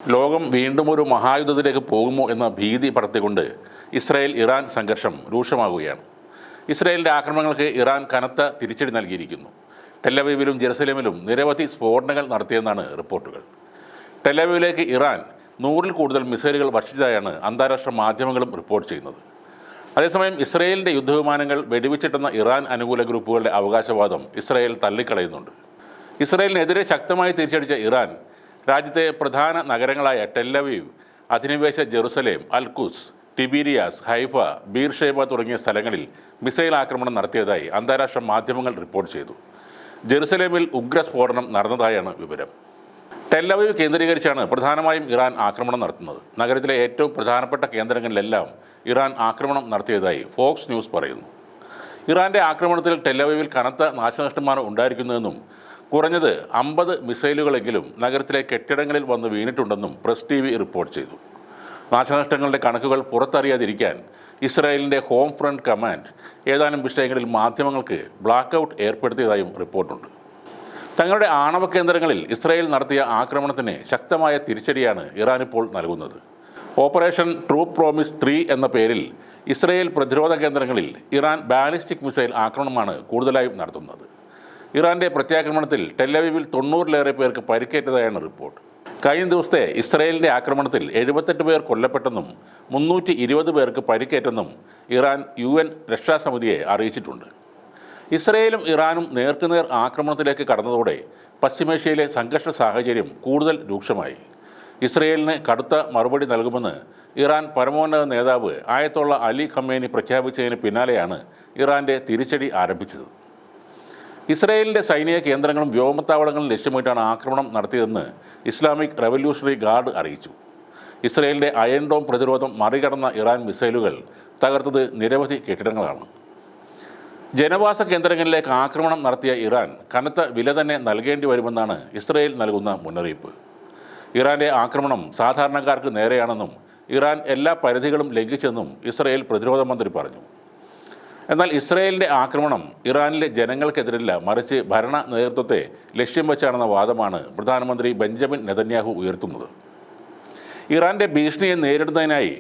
ലോകം വീണ്ടും ഒരു മഹായുദ്ധത്തിലേക്ക് പോകുമോ എന്ന ഭീതി പടർത്തിക്കൊണ്ട് ഇസ്രായേൽ ഇറാൻ സംഘർഷം രൂക്ഷമാകുകയാണ്. ഇസ്രായേലിൻ്റെ ആക്രമണങ്ങൾക്ക് ഇറാൻ കനത്ത തിരിച്ചടി നൽകിയിരിക്കുന്നു. ടെലവീവിലും ജെറുസലേമിലും നിരവധി സ്ഫോടനങ്ങൾ നടത്തിയെന്നാണ് റിപ്പോർട്ടുകൾ. ടെലവീവിലേക്ക് ഇറാൻ 100-ൽ കൂടുതൽ മിസൈലുകൾ വർഷിച്ചതായാണ് അന്താരാഷ്ട്ര മാധ്യമങ്ങളും റിപ്പോർട്ട് ചെയ്യുന്നത്. അതേസമയം ഇസ്രായേലിൻ്റെ യുദ്ധവിമാനങ്ങൾ വെടിവെച്ചിട്ടെന്ന ഇറാൻ അനുകൂല ഗ്രൂപ്പുകളുടെ അവകാശവാദം ഇസ്രായേൽ തള്ളിക്കളയുന്നുണ്ട്. ഇസ്രായേലിനെതിരെ ശക്തമായി തിരിച്ചടിച്ച ഇറാൻ രാജ്യത്തെ പ്രധാന നഗരങ്ങളായ ടെല്ലവീവ്, അധിനിവേശ ജെറുസലേം, അൽഖുസ്, ടിബീരിയാസ്, ഹൈഫ, ബീർഷേബ തുടങ്ങിയ സ്ഥലങ്ങളിൽ മിസൈൽ ആക്രമണം നടത്തിയതായി അന്താരാഷ്ട്ര മാധ്യമങ്ങൾ റിപ്പോർട്ട് ചെയ്തു. ജെറുസലേമിൽ ഉഗ്രസ്ഫോടനം നടന്നതായാണ് വിവരം. ടെല്ലവീവ് കേന്ദ്രീകരിച്ചാണ് പ്രധാനമായും ഇറാൻ ആക്രമണം നടത്തുന്നത്. നഗരത്തിലെ ഏറ്റവും പ്രധാനപ്പെട്ട കേന്ദ്രങ്ങളിലെല്ലാം ഇറാൻ ആക്രമണം നടത്തിയതായി ഫോക്സ് ന്യൂസ് പറയുന്നു. ഇറാൻ്റെ ആക്രമണത്തിൽ ടെല്ലവീവിൽ കനത്ത നാശനഷ്ടമാണ് ഉണ്ടായിരിക്കുന്നതെന്നും കുറഞ്ഞത് 50 മിസൈലുകളെങ്കിലും നഗരത്തിലെ കെട്ടിടങ്ങളിൽ വന്ന് വീണിട്ടുണ്ടെന്നും പ്രസ് TV റിപ്പോർട്ട് ചെയ്തു. നാശനഷ്ടങ്ങളുടെ കണക്കുകൾ പുറത്തറിയാതിരിക്കാൻ ഇസ്രായേലിൻ്റെ ഹോം ഫ്രണ്ട് കമാൻഡ് ഏതാനും വിഷയങ്ങളിൽ മാധ്യമങ്ങൾക്ക് ബ്ലാക്കൗട്ട് ഏർപ്പെടുത്തിയതായും റിപ്പോർട്ടുണ്ട്. തങ്ങളുടെ ആണവ കേന്ദ്രങ്ങളിൽ ഇസ്രായേൽ നടത്തിയ ആക്രമണത്തിന് ശക്തമായ തിരിച്ചടിയാണ് ഇറാൻ ഇപ്പോൾ നൽകുന്നത്. ഓപ്പറേഷൻ ട്രൂ പ്രോമിസ് 3 എന്ന പേരിൽ ഇസ്രായേൽ പ്രതിരോധ കേന്ദ്രങ്ങളിൽ ഇറാൻ ബാലിസ്റ്റിക് മിസൈൽ ആക്രമണമാണ് കൂടുതലായും നടത്തുന്നത്. ഇറാൻ്റെ പ്രത്യാക്രമണത്തിൽ ടെല്ലവീവിൽ 90-ലേറെ പേർക്ക് പരിക്കേറ്റതായാണ് റിപ്പോർട്ട്. കഴിഞ്ഞ ദിവസത്തെ ഇസ്രായേലിൻ്റെ ആക്രമണത്തിൽ 78 പേർ കൊല്ലപ്പെട്ടെന്നും 320 പേർക്ക് പരിക്കേറ്റെന്നും ഇറാൻ UN രക്ഷാസമിതിയെ അറിയിച്ചിട്ടുണ്ട്. ഇസ്രായേലും ഇറാനും നേർക്കുനേർ ആക്രമണത്തിലേക്ക് കടന്നതോടെ പശ്ചിമേഷ്യയിലെ സംഘർഷ സാഹചര്യം കൂടുതൽ രൂക്ഷമായി. ഇസ്രായേലിന് കടുത്ത മറുപടി നൽകുമെന്ന് ഇറാൻ പരമോന്നത നേതാവ് ആയത്തുള്ള അലി ഖമേനി പ്രഖ്യാപിച്ചതിന് പിന്നാലെയാണ് ഇറാൻ്റെ തിരിച്ചടി ആരംഭിച്ചത്. ഇസ്രായേലിൻ്റെ സൈനിക കേന്ദ്രങ്ങളും വ്യോമത്താവളങ്ങളും ലക്ഷ്യമിട്ടാണ് ആക്രമണം നടത്തിയതെന്ന് ഇസ്ലാമിക് റവല്യൂഷണറി ഗാർഡ് അറിയിച്ചു. ഇസ്രായേലിൻ്റെ അയൺ ഡോം പ്രതിരോധം മറികടന്ന ഇറാൻ മിസൈലുകൾ തകർത്തത് നിരവധി കെട്ടിടങ്ങളാണ്. ജനവാസ കേന്ദ്രങ്ങളിലേക്ക് ആക്രമണം നടത്തിയ ഇറാൻ കനത്ത വില തന്നെ നൽകേണ്ടി വരുമെന്നാണ് ഇസ്രായേൽ നൽകുന്ന മുന്നറിയിപ്പ്. ഇറാൻ്റെ ആക്രമണം സാധാരണക്കാർക്ക് നേരെയാണെന്നും ഇറാൻ എല്ലാ പരിധികളും ലംഘിച്ചെന്നും ഇസ്രായേൽ പ്രതിരോധ മന്ത്രി പറഞ്ഞു. എന്നാൽ ഇസ്രായേലിൻ്റെ ആക്രമണം ഇറാനിലെ ജനങ്ങൾക്കെതിരല്ല, മറിച്ച് ഭരണ നേതൃത്വത്തെ ലക്ഷ്യം വെച്ചാണെന്ന വാദമാണ് പ്രധാനമന്ത്രി ബെഞ്ചമിൻ നെതന്യാഹു ഉയർത്തുന്നത്. ഇറാൻ്റെ ഭീഷണിയെ നേരിടുന്നതിനായി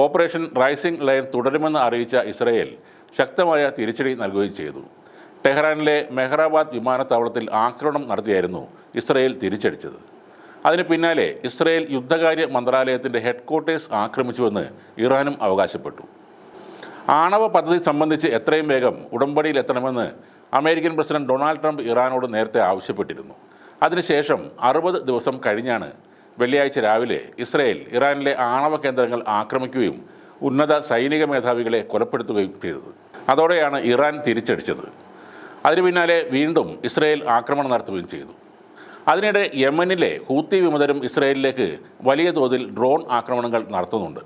ഓപ്പറേഷൻ റൈസിംഗ് ലയൺ തുടരുമെന്ന് അറിയിച്ച ഇസ്രായേൽ ശക്തമായ തിരിച്ചടി നൽകുകയും ചെയ്തു. ടെഹ്റാനിലെ മെഹ്റാബാദ് വിമാനത്താവളത്തിൽ ആക്രമണം നടത്തിയായിരുന്നു ഇസ്രായേൽ തിരിച്ചടിച്ചത്. അതിന് പിന്നാലെ ഇസ്രായേൽ യുദ്ധകാര്യ മന്ത്രാലയത്തിൻ്റെ ഹെഡ്ക്വാർട്ടേഴ്സ് ആക്രമിച്ചുവെന്ന് ഇറാനും അവകാശപ്പെട്ടു. ആണവ പദ്ധതി സംബന്ധിച്ച് എത്രയും വേഗം ഉടമ്പടിയിലെത്തണമെന്ന് അമേരിക്കൻ പ്രസിഡന്റ് ഡൊണാൾഡ് ട്രംപ് ഇറാനോട് നേരത്തെ ആവശ്യപ്പെട്ടിരുന്നു. അതിനുശേഷം 60 ദിവസം കഴിഞ്ഞാണ് വെള്ളിയാഴ്ച രാവിലെ ഇസ്രായേൽ ഇറാനിലെ ആണവ കേന്ദ്രങ്ങൾ ആക്രമിക്കുകയും ഉന്നത സൈനിക മേധാവികളെ കൊലപ്പെടുത്തുകയും ചെയ്തത്. അതോടെയാണ് ഇറാൻ തിരിച്ചടിച്ചത്. അതിനു പിന്നാലെ വീണ്ടും ഇസ്രായേൽ ആക്രമണം നടത്തുകയും ചെയ്തു. അതിനിടെ യമനിലെ ഹൂത്തി വിമതരും ഇസ്രായേലിലേക്ക് വലിയ തോതിൽ ഡ്രോൺ ആക്രമണങ്ങൾ നടത്തുന്നുണ്ട്.